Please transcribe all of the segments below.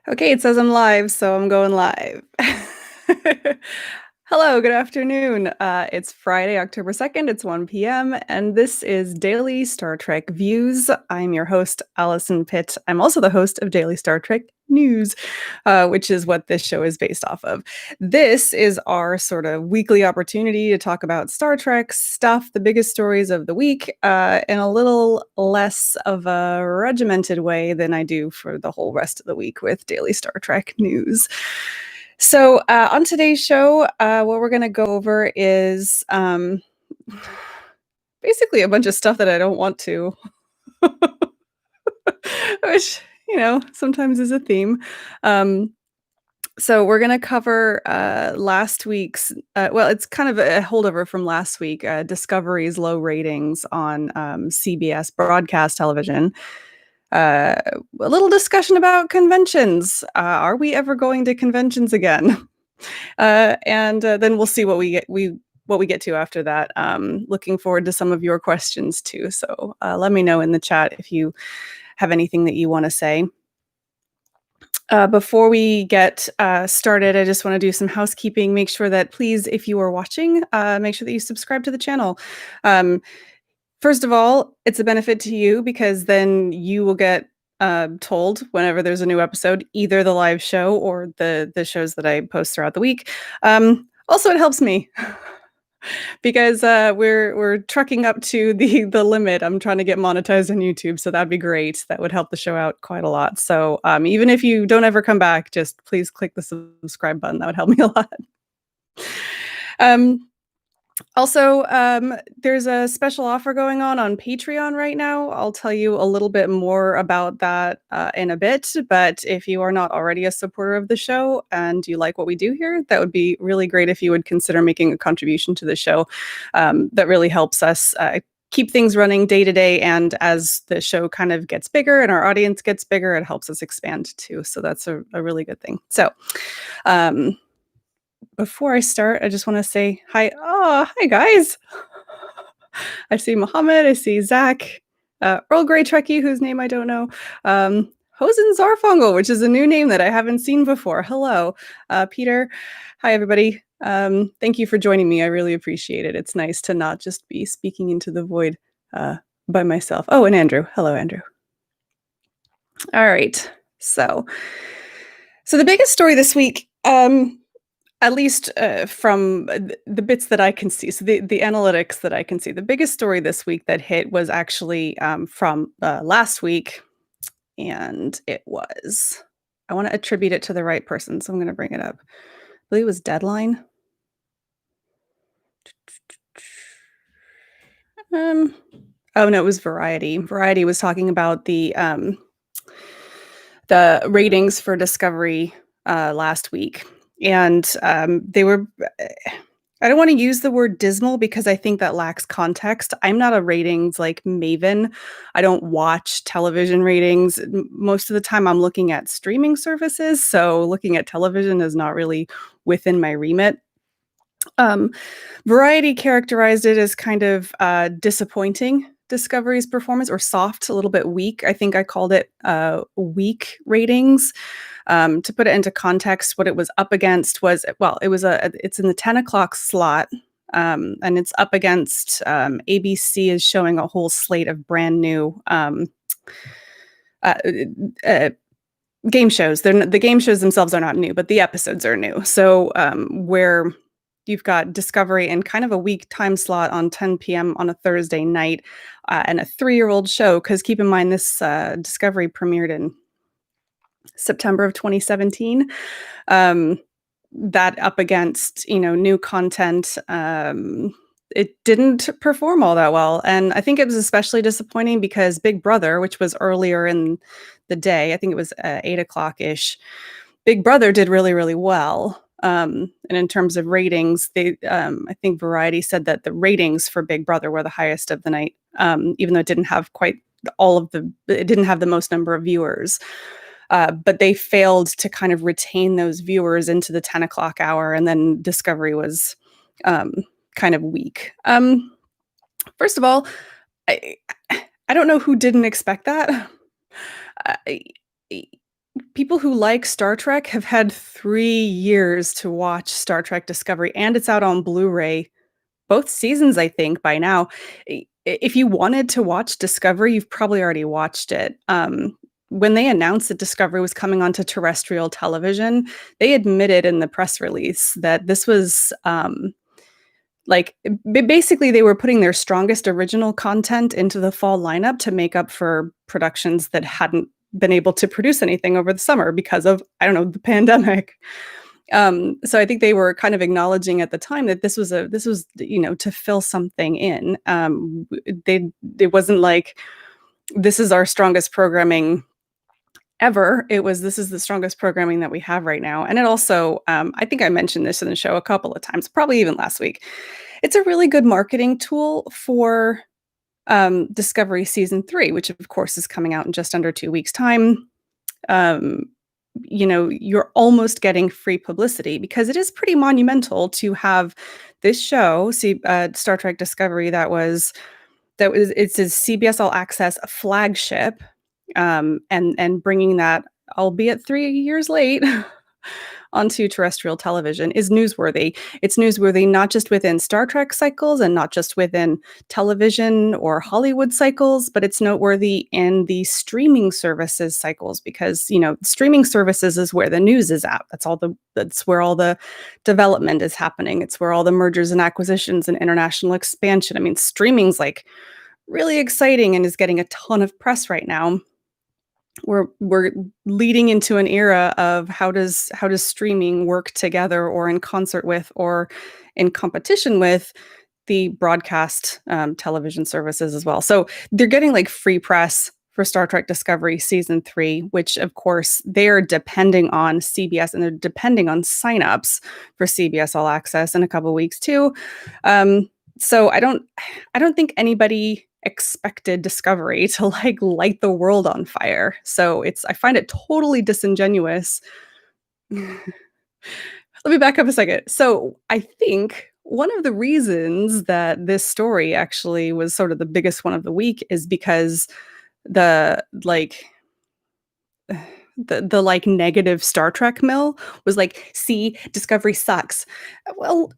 Okay, it says I'm live, so I'm going live. Hello, good afternoon. It's Friday, October 2nd. It's 1 p.m., and this is Daily Star Trek Views. I'm your host, Alison Pitt. I'm also the host of Daily Star Trek News, which is what this show is based off of. This is our sort of weekly opportunity to talk about Star Trek stuff, the biggest stories of the week, in a little less of a regimented way than I do for the whole rest of the week with Daily Star Trek News. So, on today's show, what we're going to go over is basically a bunch of stuff that I don't want to, which, sometimes is a theme. Um, so, we're going to cover last week's, well, it's kind of a holdover from last week, Discovery's low ratings on CBS broadcast television. A little discussion about conventions. Are we ever going to conventions again? And then we'll see what we get to after that. Looking forward to some of your questions too. So let me know in the chat if you have anything that you want to say. Before we get started, I just want to do some housekeeping. Make sure that, please, if you are watching, make sure that you subscribe to the channel. First of all, it's a benefit to you because then you will get told whenever there's a new episode, either the live show or the shows that I post throughout the week. Also, it helps me because we're trucking up to the limit. I'm trying to get monetized on YouTube, so that'd be great. That would help the show out quite a lot. So even if you don't ever come back, just please click the subscribe button. That would help me a lot. Also, there's a special offer going on Patreon right now. I'll tell you a little bit more about that in a bit. But if you are not already a supporter of the show and you like what we do here, that would be really great if you would consider making a contribution to the show. That really helps us keep things running day to day. And as the show kind of gets bigger and our audience gets bigger, it helps us expand too. So that's a really good thing. So, before I start, I just want to say hi. Oh, hi guys. I see Mohammed. I see Zach, Earl Grey Trekkie, whose name I don't know. Hosen Zarfungal, which is a new name that I haven't seen before. Hello, Peter. Hi, everybody. Thank you for joining me. I really appreciate it. It's nice to not just be speaking into the void by myself. Oh, and Andrew. Hello, Andrew. All right. So the biggest story this week, at least from the bits that I can see, so the analytics that I can see, the biggest story this week that hit was actually from last week, and it was, I want to attribute it to the right person, so I'm going to bring it up. I believe it was Deadline. Oh no, it was Variety. Variety was talking about the ratings for Discovery last week, and they were, I don't want to use the word dismal because I think that lacks context. I'm not a ratings like maven. I don't watch television ratings. Most of the time I'm looking at streaming services, so looking at television is not really within my remit. Variety characterized it as kind of disappointing, Discovery's performance, or soft, a little bit weak. I think I called it weak ratings. To put it into context, what it was up against was, well, it's in the 10 o'clock slot, and it's up against ABC is showing a whole slate of brand new game shows. The game shows themselves are not new, but the episodes are new. So where you've got Discovery in kind of a weak time slot on 10 p.m. on a Thursday night, and a 3-year-old show, because keep in mind this Discovery premiered in September of 2017. That up against, new content, it didn't perform all that well. And I think it was especially disappointing because Big Brother, which was earlier in the day, I think it was 8 o'clock-ish, Big Brother did really, really well. And in terms of ratings, I think Variety said that the ratings for Big Brother were the highest of the night, even though it didn't have it didn't have the most number of viewers. But they failed to kind of retain those viewers into the 10 o'clock hour, and then Discovery was kind of weak. First of all, I don't know who didn't expect that. people who like Star Trek have had 3 years to watch Star Trek Discovery, and it's out on Blu-ray, both seasons, I think, by now. If you wanted to watch Discovery, you've probably already watched it. When they announced that Discovery was coming onto terrestrial television, they admitted in the press release that this was, like, basically, they were putting their strongest original content into the fall lineup to make up for productions that hadn't been able to produce anything over the summer because of, I don't know, the pandemic. So I think they were kind of acknowledging at the time that this was, to fill something in. It wasn't like this is our strongest programming ever. It was, this is the strongest programming that we have right now. And it also, I think I mentioned this in the show a couple of times, probably even last week. It's a really good marketing tool for Discovery season 3, which of course is coming out in just under 2 weeks' time. Um, you're almost getting free publicity because it is pretty monumental to have this show, Star Trek Discovery, it's a CBS All Access flagship, and bringing that, albeit 3 years late, onto terrestrial television is newsworthy. It's newsworthy not just within Star Trek cycles and not just within television or Hollywood cycles, but it's noteworthy in the streaming services cycles because, streaming services is where the news is at. That's where all the development is happening. It's where all the mergers and acquisitions and international expansion. I mean, streaming's like really exciting and is getting a ton of press right now. We're leading into an era of how does streaming work together or in concert with or in competition with the broadcast television services as well. So they're getting like free press for Star Trek Discovery season 3, which of course they're depending on CBS and they're depending on signups for CBS All Access in a couple of weeks too. So I don't think anybody expected Discovery to like light the world on fire. So I find it totally disingenuous. Let me back up a second. So I think one of the reasons that this story actually was sort of the biggest one of the week is because the negative Star Trek mill was like, see, Discovery sucks. Well,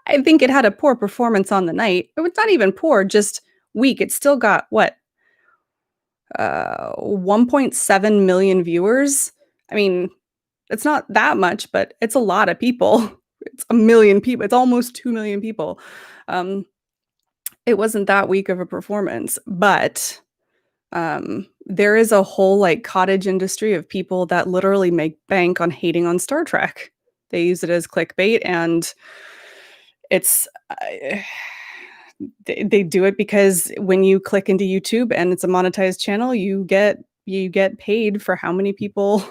I think it had a poor performance on the night. It was not even poor, just weak. It still got what? 1.7 million viewers. I mean, it's not that much, but it's a lot of people. It's 1 million people. It's almost 2 million people. It wasn't that weak of a performance, but there is a whole like cottage industry of people that literally make bank on hating on Star Trek. They use it as clickbait, and it's they do it because when you click into YouTube and it's a monetized channel, you get paid for how many people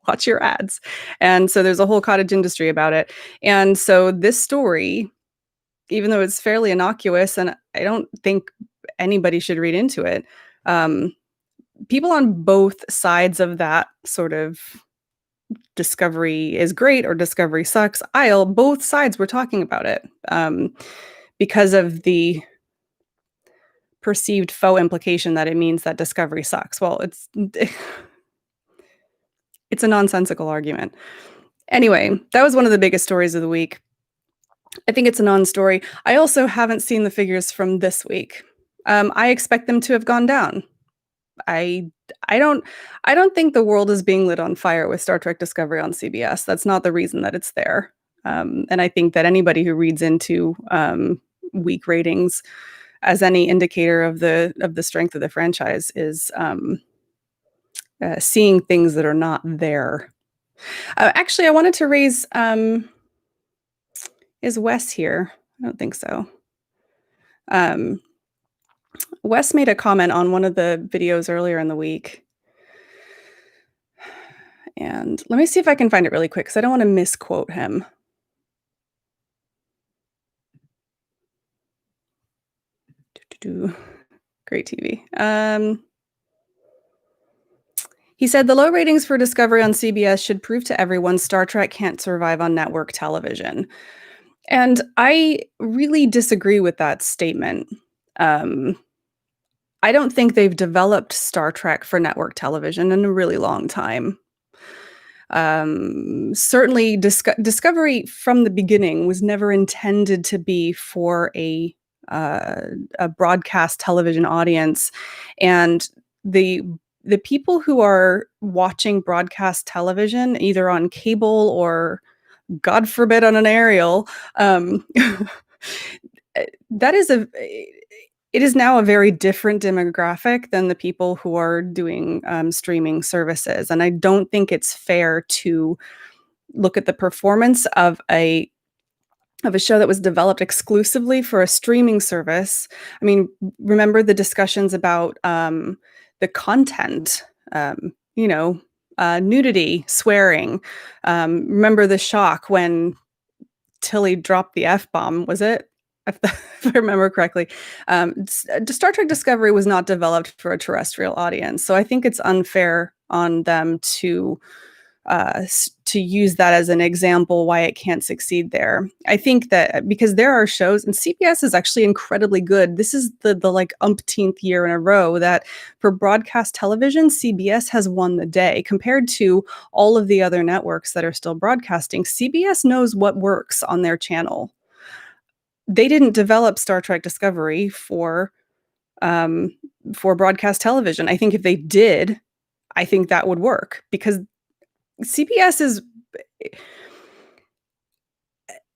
watch your ads. And so there's a whole cottage industry about it. And so this story, even though it's fairly innocuous and I don't think anybody should read into it, people on both sides of that sort of Discovery is great or Discovery sucks aisle, both sides were talking about it because of the perceived faux implication that it means that Discovery sucks. Well, it's a nonsensical argument. Anyway, that was one of the biggest stories of the week. I think it's a non-story. I also haven't seen the figures from this week. I expect them to have gone down. I don't think the world is being lit on fire with Star Trek Discovery on CBS. That's not the reason that it's there. And I think that anybody who reads into weak ratings as any indicator of the strength of the franchise is seeing things that are not there. Actually, I wanted to raise. Is Wes here? I don't think so. Wes made a comment on one of the videos earlier in the week. And let me see if I can find it really quick because I don't want to misquote him. Great TV. He said the low ratings for Discovery on CBS should prove to everyone Star Trek can't survive on network television. And I really disagree with that statement. I don't think they've developed Star Trek for network television in a really long time. Certainly, Discovery from the beginning was never intended to be for uh, a broadcast television audience, and the the people who are watching broadcast television, either on cable or, God forbid, on an aerial, that is a it is now a very different demographic than the people who are doing streaming services, and I don't think it's fair to look at the performance of a show that was developed exclusively for a streaming service. I mean, remember the discussions about the content, you know, nudity, swearing. Remember the shock when Tilly dropped the F bomb, was it? If I remember correctly. Star Trek Discovery was not developed for a terrestrial audience. So I think it's unfair on them to use that as an example why it can't succeed there. I think that because there are shows, and CBS is actually incredibly good. This is the like umpteenth year in a row that for broadcast television, CBS has won the day compared to all of the other networks that are still broadcasting. CBS knows what works on their channel. They didn't develop Star Trek Discovery um, for broadcast television. I think if they did, I think that would work because CBS is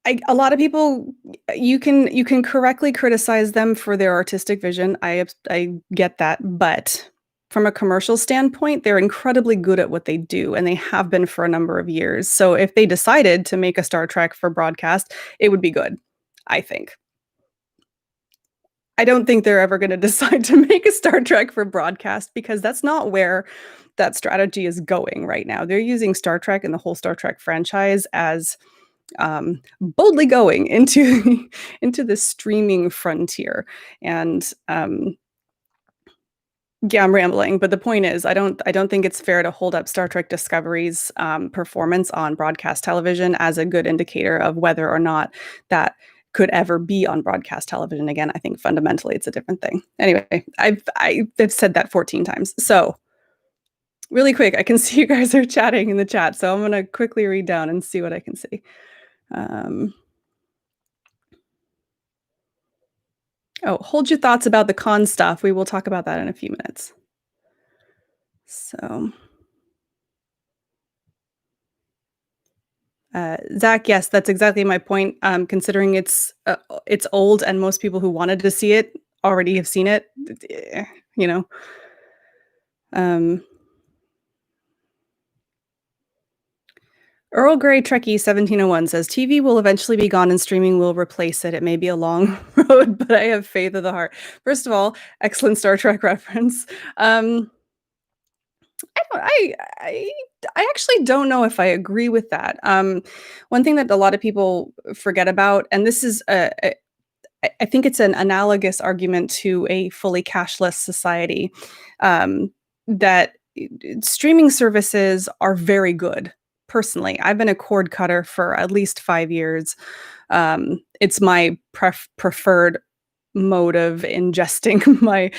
a lot of people you can correctly criticize them for their artistic vision. I get that, but from a commercial standpoint, they're incredibly good at what they do, and they have been for a number of years. So if they decided to make a Star Trek for broadcast, it would be good, I think. I don't think they're ever going to decide to make a Star Trek for broadcast because that's not where that strategy is going right now. They're using Star Trek and the whole Star Trek franchise as boldly going into into the streaming frontier. And yeah, I'm rambling, but the point is, I don't think it's fair to hold up Star Trek Discovery's performance on broadcast television as a good indicator of whether or not that could ever be on broadcast television again. I think fundamentally it's a different thing. Anyway, I've said that 14 times. So really quick, I can see you guys are chatting in the chat, so I'm gonna quickly read down and see what I can see. Oh, hold your thoughts about the con stuff. We will talk about that in a few minutes. So, Zach, yes, that's exactly my point. Considering it's old and most people who wanted to see it already have seen it, you know. Earl Grey Trekkie 1701 says TV will eventually be gone and streaming will replace it. It may be a long road, but I have faith of the heart. First of all, excellent Star Trek reference. I actually don't know if I agree with that. One thing that a lot of people forget about, and this is I think it's an analogous argument to a fully cashless society, that streaming services are very good. Personally, I've been a cord cutter for at least 5 years. It's my preferred mode of ingesting my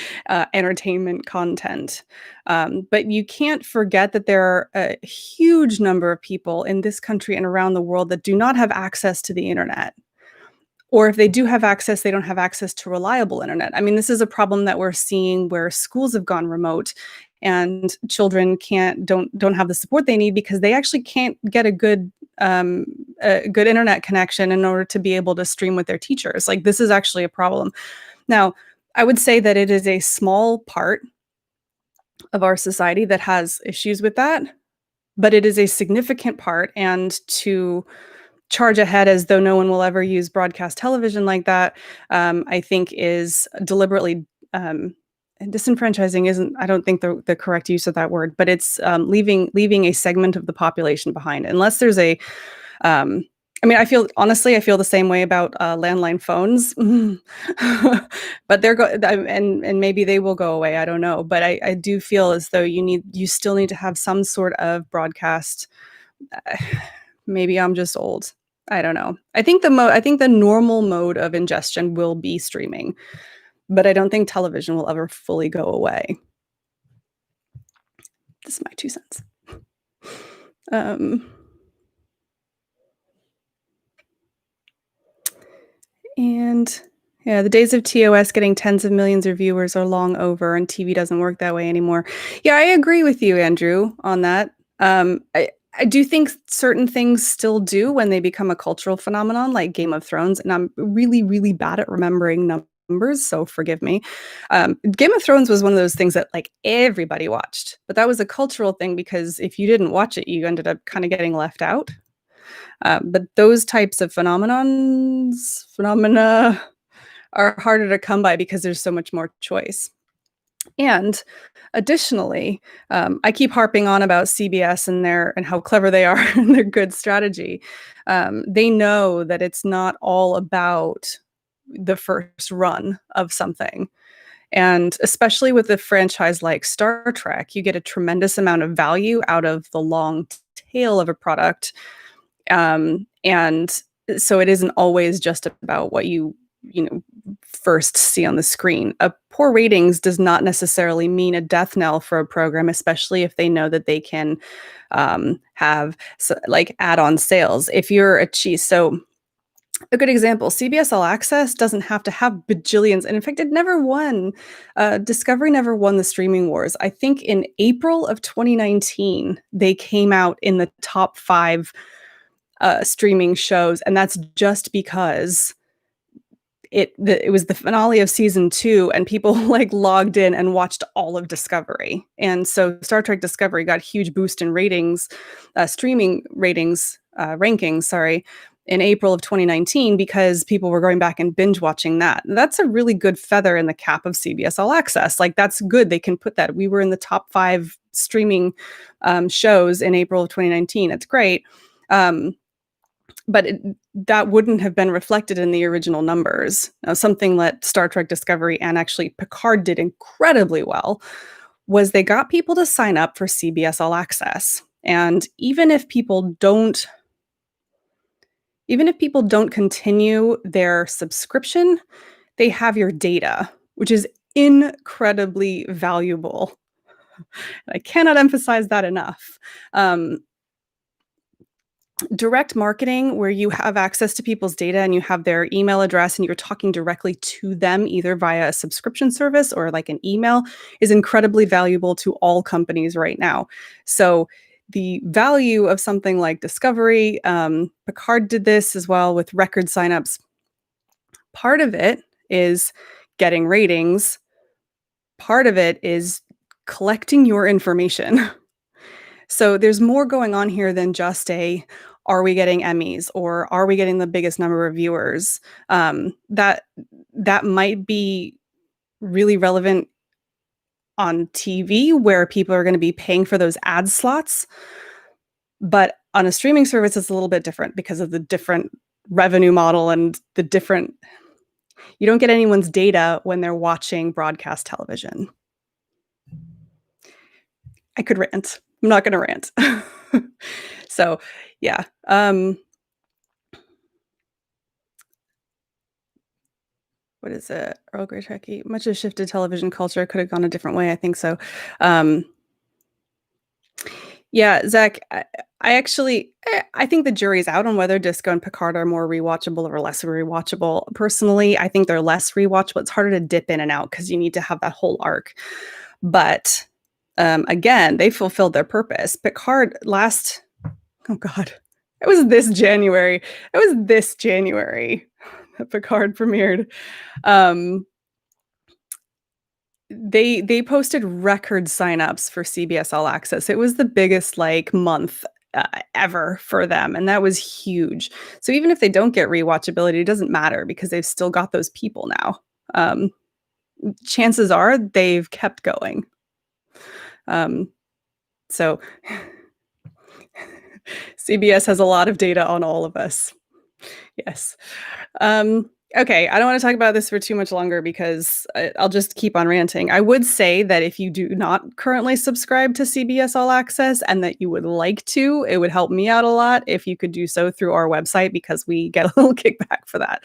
entertainment content. But you can't forget that there are a huge number of people in this country and around the world that do not have access to the internet. Or if they do have access, they don't have access to reliable internet. I mean, this is a problem that we're seeing where schools have gone remote and children don't have the support they need because they actually can't get a good internet connection in order to be able to stream with their teachers. Like, this is actually a problem. Now, I would say that it is a small part of our society that has issues with that, but it is a significant part. And to charge ahead as though no one will ever use broadcast television like that, I think is deliberately disenfranchising isn't, I don't think the correct use of that word, but it's leaving a segment of the population behind. Unless there's I mean, I feel the same way about landline phones, but and maybe they will go away. I don't know, but I do feel as though you still need to have some sort of broadcast. Maybe I'm just old. I don't know. I think the normal mode of ingestion will be streaming, but I don't think television will ever fully go away. This is my 2 cents. And yeah, the days of TOS getting tens of millions of viewers are long over, and TV doesn't work that way anymore. Yeah, I agree with you, Andrew, on that. I do think certain things still do when they become a cultural phenomenon, like Game of Thrones, and I'm really, really bad at remembering numbers, so forgive me. Game of Thrones was one of those things that like everybody watched, but that was a cultural thing because if you didn't watch it, you ended up kind of getting left out. But those types of phenomena are harder to come by because there's so much more choice. And additionally, I keep harping on about CBS and how clever they are and their good strategy. They know that it's not all about the first run of something. And especially with a franchise like Star Trek, you get a tremendous amount of value out of the long tail of a product. And so it isn't always just about what you first see on the screen. A poor ratings does not necessarily mean a death knell for a program, especially if they know that they can have like add-on sales. If you're a cheese, so a good example, CBS All Access doesn't have to have bajillions, and in fact, it never won. Discovery never won the streaming wars. I think in April of 2019, they came out in the top 5 streaming shows, and that's just because it was the finale of season 2, and people like logged in and watched all of Discovery, and so Star Trek Discovery got a huge boost in ratings, streaming ratings rankings, sorry, in April of 2019 because people were going back and binge watching that. That's a really good feather in the cap of CBS All Access. Like that's good. They can put that. We were in the top 5 streaming shows in April of 2019. It's great. But that wouldn't have been reflected in the original numbers. Now, something that Star Trek Discovery and actually Picard did incredibly well was they got people to sign up for CBS All Access. And even if people don't continue their subscription, they have your data, which is incredibly valuable. I cannot emphasize that enough. Direct marketing, where you have access to people's data and you have their email address and you're talking directly to them either via a subscription service or like an email, is incredibly valuable to all companies right now. So the value of something like Discovery, Picard did this as well with record signups. Part of it is getting ratings. Part of it is collecting your information. So there's more going on here than just are we getting Emmys or are we getting the biggest number of viewers? That might be really relevant on TV where people are going to be paying for those ad slots. But on a streaming service, it's a little bit different because of the different revenue model and you don't get anyone's data when they're watching broadcast television. I could rant. I'm not going to rant. So, yeah. What is it? Earl Grey Trekkie. Much has shifted television culture. Could have gone a different way. I think so. Yeah, Zach, I think the jury's out on whether Disco and Picard are more rewatchable or less rewatchable. Personally, I think they're less rewatchable. It's harder to dip in and out because you need to have that whole arc. But again, they fulfilled their purpose. Picard oh God, it was this January. That Picard premiered. They posted record signups for CBS All Access. It was the biggest like month ever for them, and that was huge. So even if they don't get rewatchability, it doesn't matter because they've still got those people now. Chances are they've kept going. So CBS has a lot of data on all of us. Yes. Okay, I don't want to talk about this for too much longer because I'll just keep on ranting. I would say that if you do not currently subscribe to CBS All Access and that you would like to, it would help me out a lot if you could do so through our website because we get a little kickback for that.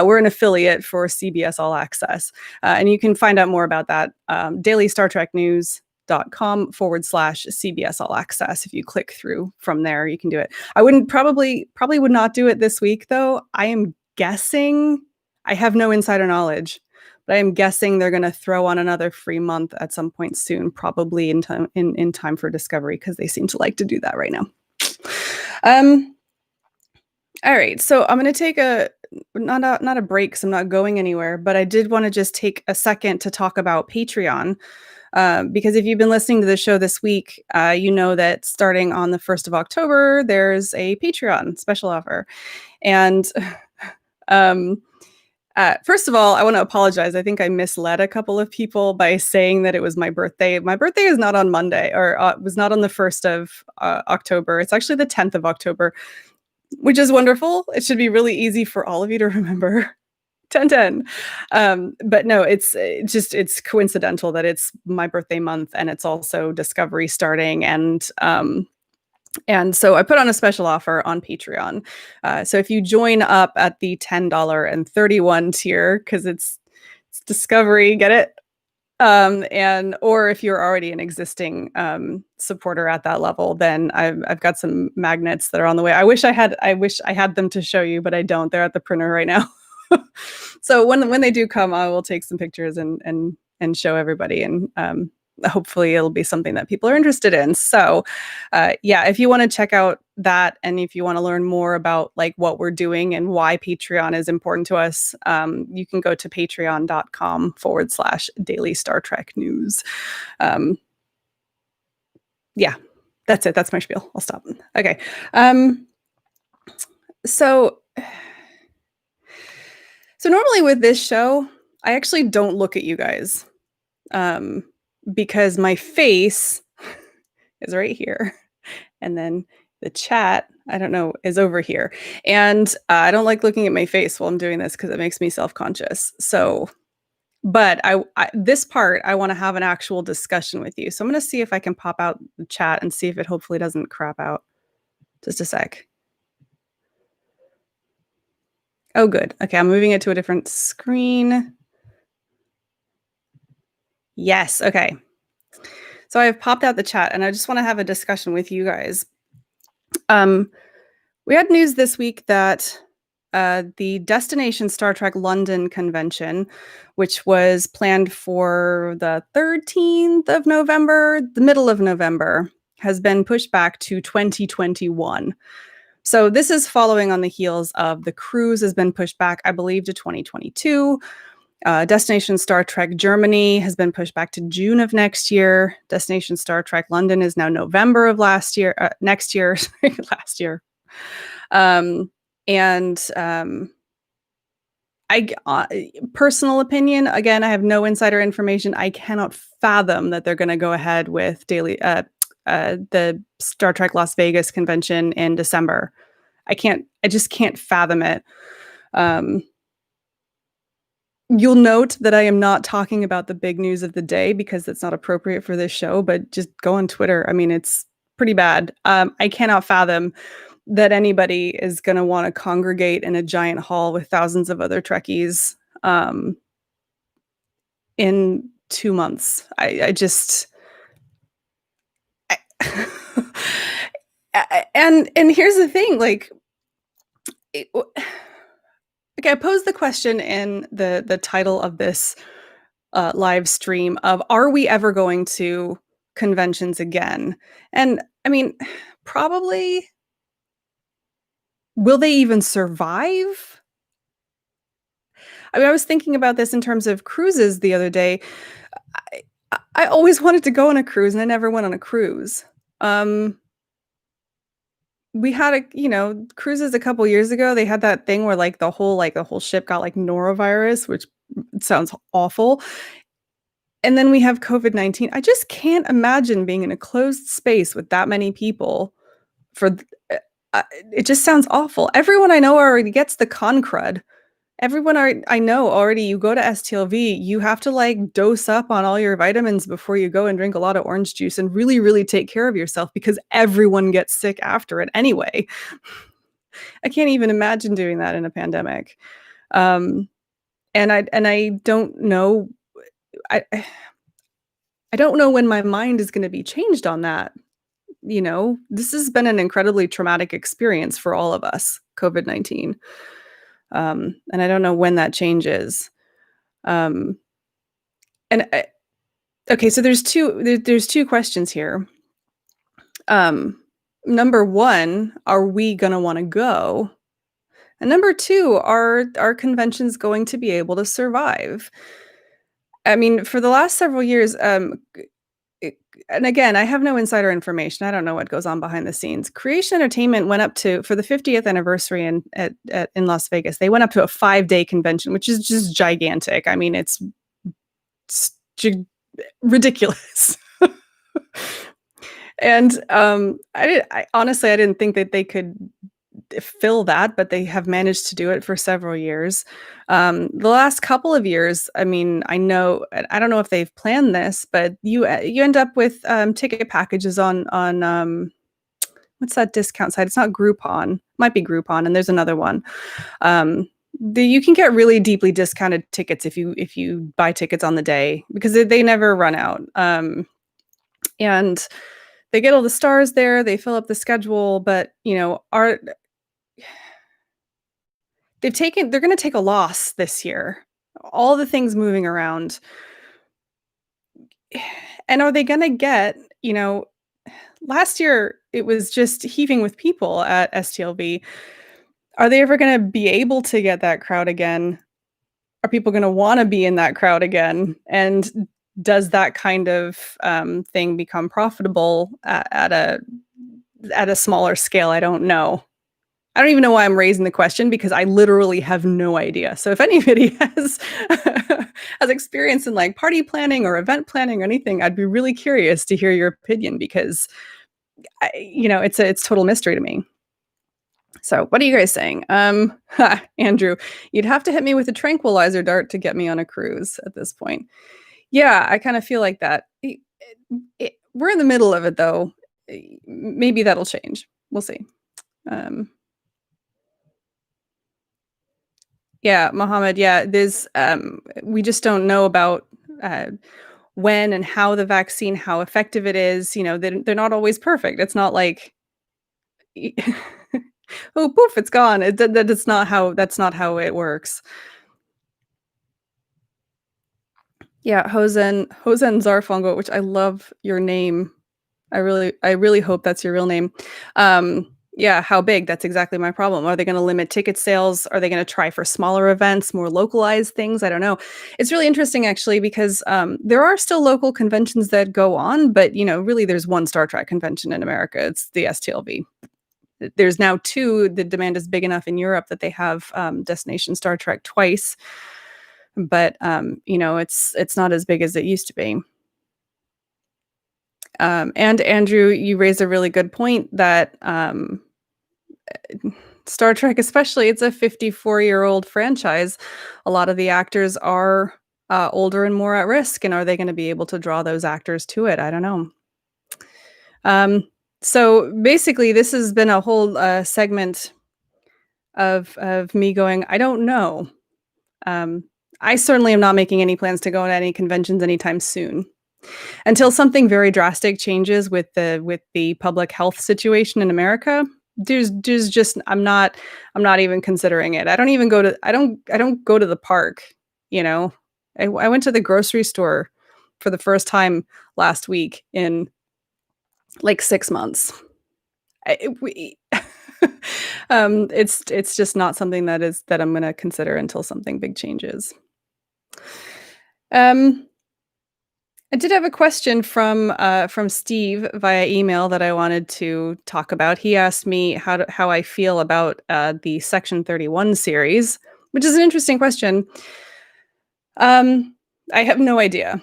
We're an affiliate for CBS All Access, and you can find out more about that daily Star Trek news.com/CBS All Access. If you click through from there, you can do it. I wouldn't probably would not do it this week though. I am guessing, I have no insider knowledge, but I am guessing they're going to throw on another free month at some point soon, probably in time for Discovery because they seem to like to do that right now. All right, so I'm going to take not a break because I'm not going anywhere, but I did want to just take a second to talk about Patreon. Because if you've been listening to the show this week, you know that starting on the 1st of October, there's a Patreon special offer. And first of all, I want to apologize. I think I misled a couple of people by saying that it was my birthday. My birthday is not on Monday, or was not on the 1st of October. It's actually the 10th of October, which is wonderful. It should be really easy for all of you to remember. 10/10. But no, it's coincidental that it's my birthday month and it's also Discovery starting, and so I put on a special offer on Patreon. So if you join up at the $10.31 tier, because it's Discovery, get it? And or if you're already an existing supporter at that level, then I've got some magnets that are on the way. I wish I had them to show you, but I don't. They're at the printer right now. So when they do come, I will take some pictures and show everybody, and hopefully it'll be something that people are interested in. So yeah, if you want to check out that, and if you want to learn more about like what we're doing and why Patreon is important to us, you can go to patreon.com/daily Star Trek news. Yeah, that's it. That's my spiel. I'll stop. Okay. So normally with this show, I actually don't look at you guys. Because my face is right here, and then the chat, I don't know, is over here. And I don't like looking at my face while I'm doing this because it makes me self-conscious. So, but this part, I want to have an actual discussion with you. So I'm going to see if I can pop out the chat and see if it hopefully doesn't crap out. Just a sec. Oh, good. Okay, I'm moving it to a different screen. Yes, okay. So I've popped out the chat and I just want to have a discussion with you guys. We had news this week that the Destination Star Trek London convention, which was planned for the 13th of November, the middle of November, has been pushed back to 2021. So this is following on the heels of the cruise has been pushed back, I believe, to 2022. Destination Star Trek Germany has been pushed back to June of next year. Destination Star Trek London is now November of next year, last year. Personal opinion, again, I have no insider information. I cannot fathom that they're going to go ahead with the Star Trek Las Vegas convention in December. I just can't fathom it. You'll note that I am not talking about the big news of the day because it's not appropriate for this show, but just go on Twitter. I mean, it's pretty bad. I cannot fathom that anybody is going to want to congregate in a giant hall with thousands of other Trekkies in 2 months. And here's the thing, like, I posed the question in the title of this live stream of, are we ever going to conventions again? And I mean, probably. Will they even survive? I mean, I was thinking about this in terms of cruises the other day. I always wanted to go on a cruise, and I never went on a cruise. We had cruises a couple years ago. They had that thing where like the whole ship got like norovirus, which sounds awful. And then we have COVID-19. I just can't imagine being in a closed space with that many people it just sounds awful. Everyone I know already gets the con crud. everyone I know already, you go to STLV, you have to like dose up on all your vitamins before you go and drink a lot of orange juice and really, really take care of yourself because everyone gets sick after it anyway. I can't even imagine doing that in a pandemic. Um, and I don't know. I I don't know when my mind is going to be changed on that. This has been an incredibly traumatic experience for all of us, COVID-19. And I don't know when that changes. Um, and okay, so there's two questions here. Um, Number one, are we going to want to go? And number two, are conventions going to be able to survive? I mean, for the last several years, it and again, I have no insider information. I don't know what goes on behind the scenes. Creation Entertainment went up to for the 50th anniversary in Las Vegas. They went up to a 5-day convention, which is just gigantic. I mean, it's ridiculous. And I honestly I didn't think that they could fill that, but they have managed to do it for several years. The last couple of years, I mean, I don't know if they've planned this, but you end up with ticket packages on what's that discount site? It's not Groupon, might be Groupon, and there's another one. You can get really deeply discounted tickets if you buy tickets on the day because they never run out. And they get all the stars there. They fill up the schedule, but they're going to take a loss this year. All the things moving around. And are they going to get, last year it was just heaving with people at STLV. Are they ever going to be able to get that crowd again? Are people going to want to be in that crowd again? And does that kind of thing become profitable at a smaller scale? I don't know. I don't even know why I'm raising the question because I literally have no idea. So if anybody has has experience in like party planning or event planning or anything, I'd be really curious to hear your opinion because it's total mystery to me. So what are you guys saying? Andrew, you'd have to hit me with a tranquilizer dart to get me on a cruise at this point. Yeah, I kind of feel like that. We're in the middle of it though. Maybe that'll change. We'll see. Yeah, Mohammed. Yeah, we just don't know about when and how the vaccine, how effective it is. They're not always perfect. It's not like, oh, poof, it's gone. That's not how it works. Yeah, Hosen Zarfongo, which I love your name. I really hope that's your real name. Yeah, how big? That's exactly my problem. Are they going to limit ticket sales? Are they going to try for smaller events, more localized things? I don't know. It's really interesting actually because there are still local conventions that go on, but really there's one Star Trek convention in America. It's the STLV. There's now two. The demand is big enough in Europe that they have Destination Star Trek twice, but it's not as big as it used to be. And Andrew, you raise a really good point that Star Trek, especially, it's a 54-year-old franchise. A lot of the actors are older and more at risk, and are they going to be able to draw those actors to it? I don't know. So basically, this has been a whole segment of me going, I don't know. I certainly am not making any plans to go to any conventions anytime soon. Until something very drastic changes with the public health situation in America, there's just I'm not even considering it. I don't go to the park, I went to the grocery store for the first time last week in like 6 months. It's just not something that I'm going to consider until something big changes. I did have a question from Steve via email that I wanted to talk about. He asked me how I feel about the Section 31 series, which is an interesting question. I have no idea.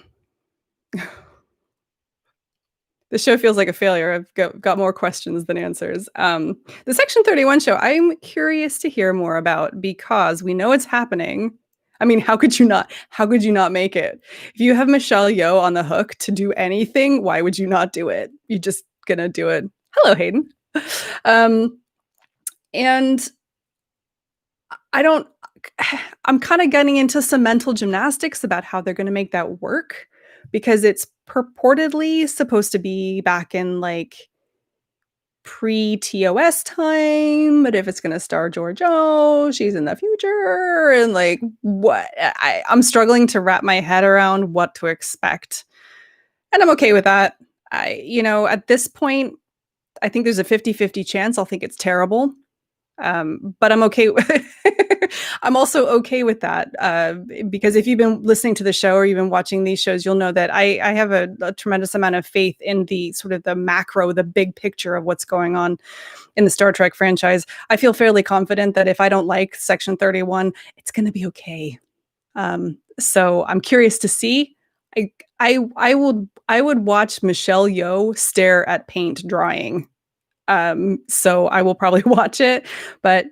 The show feels like a failure. I've got more questions than answers. The Section 31 show, I'm curious to hear more about because we know it's happening. I mean, how could you not? How could you not make it? If you have Michelle Yeoh on the hook to do anything, why would you not do it? You're just gonna do it. Hello, Hayden. Um, and I don't. I'm kind of getting into some mental gymnastics about how they're going to make that work because it's purportedly supposed to be back in like pre-TOS time, but if it's going to star George O, she's in the future, and like what? I'm struggling to wrap my head around what to expect, and I'm okay with that. At this point, I think there's a 50-50 chance I'll think it's terrible. But I'm okay. I'm also okay with that because if you've been listening to the show or you've been watching these shows, you'll know that I have a tremendous amount of faith in the sort of the macro, the big picture of what's going on in the Star Trek franchise. I feel fairly confident that if I don't like Section 31, it's going to be okay. So I'm curious to see. I would watch Michelle Yeoh stare at paint drying. So I will probably watch it, but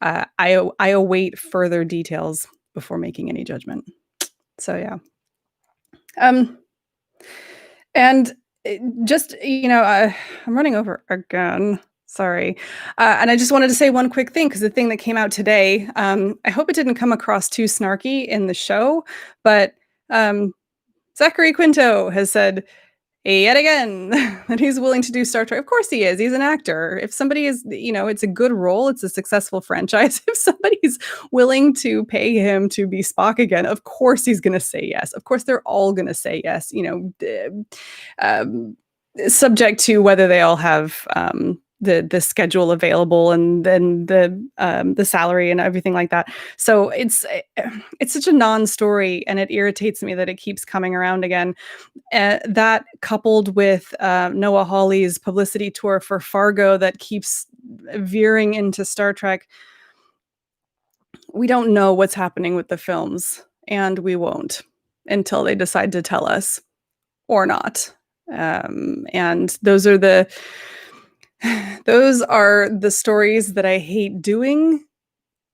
I await further details before making any judgment. So yeah. And just I'm running over again. Sorry. And I just wanted to say one quick thing because the thing that came out today, I hope it didn't come across too snarky in the show, but Zachary Quinto has said yet again that he's willing to do Star Trek. Of course he is. He's an actor. If somebody is, it's a good role, it's a successful franchise. If somebody's willing to pay him to be Spock again, of course he's going to say yes. Of course they're all going to say yes, subject to whether they all have the schedule available and then the salary and everything like that. So it's such a non-story, and it irritates me that it keeps coming around again. That coupled with Noah Hawley's publicity tour for Fargo that keeps veering into Star Trek, we don't know what's happening with the films, and we won't until they decide to tell us or not. And those are the stories that I hate doing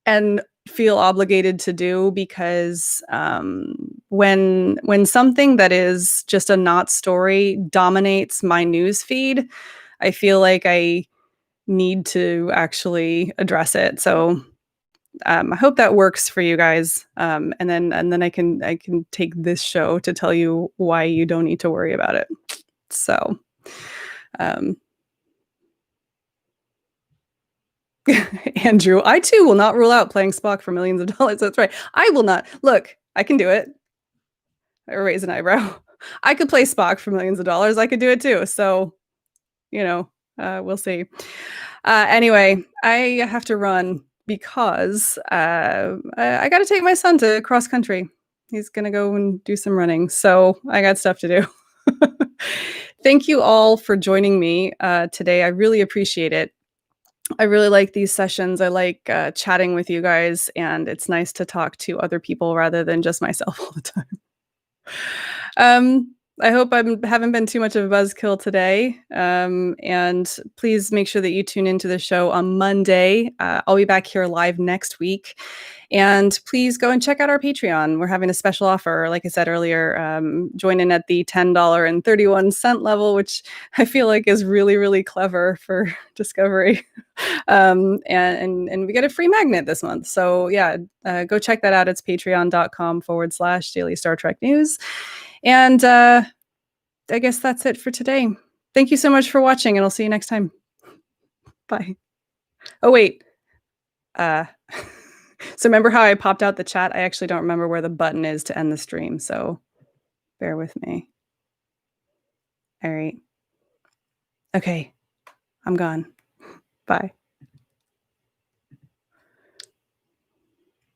and feel obligated to do because when something that is just a not story dominates my news feed, I feel like I need to actually address it. So I hope that works for you guys, and then I can take this show to tell you why you don't need to worry about it. So. Andrew, I too will not rule out playing Spock for millions of dollars. That's right. I will not. Look, I can do it. I raise an eyebrow. I could play Spock for millions of dollars. I could do it too. So, we'll see. Anyway, I have to run because I got to take my son to cross country. He's going to go and do some running. So I got stuff to do. Thank you all for joining me today. I really appreciate it. I really like these sessions. I like chatting with you guys, and it's nice to talk to other people rather than just myself all the time. I hope I haven't been too much of a buzzkill today. And please make sure that you tune into the show on Monday. I'll be back here live next week. And please go and check out our Patreon. We're having a special offer. Like I said earlier, join in at the $10.31 level, which I feel like is really, really clever for Discovery. And we get a free magnet this month. So yeah, go check that out. It's patreon.com/Daily Star Trek News. And I guess that's it for today. Thank you so much for watching, and I'll see you next time. Bye. Oh, wait. So remember how I popped out the chat? I actually don't remember where the button is to end the stream, so bear with me. All right. Okay. I'm gone. Bye.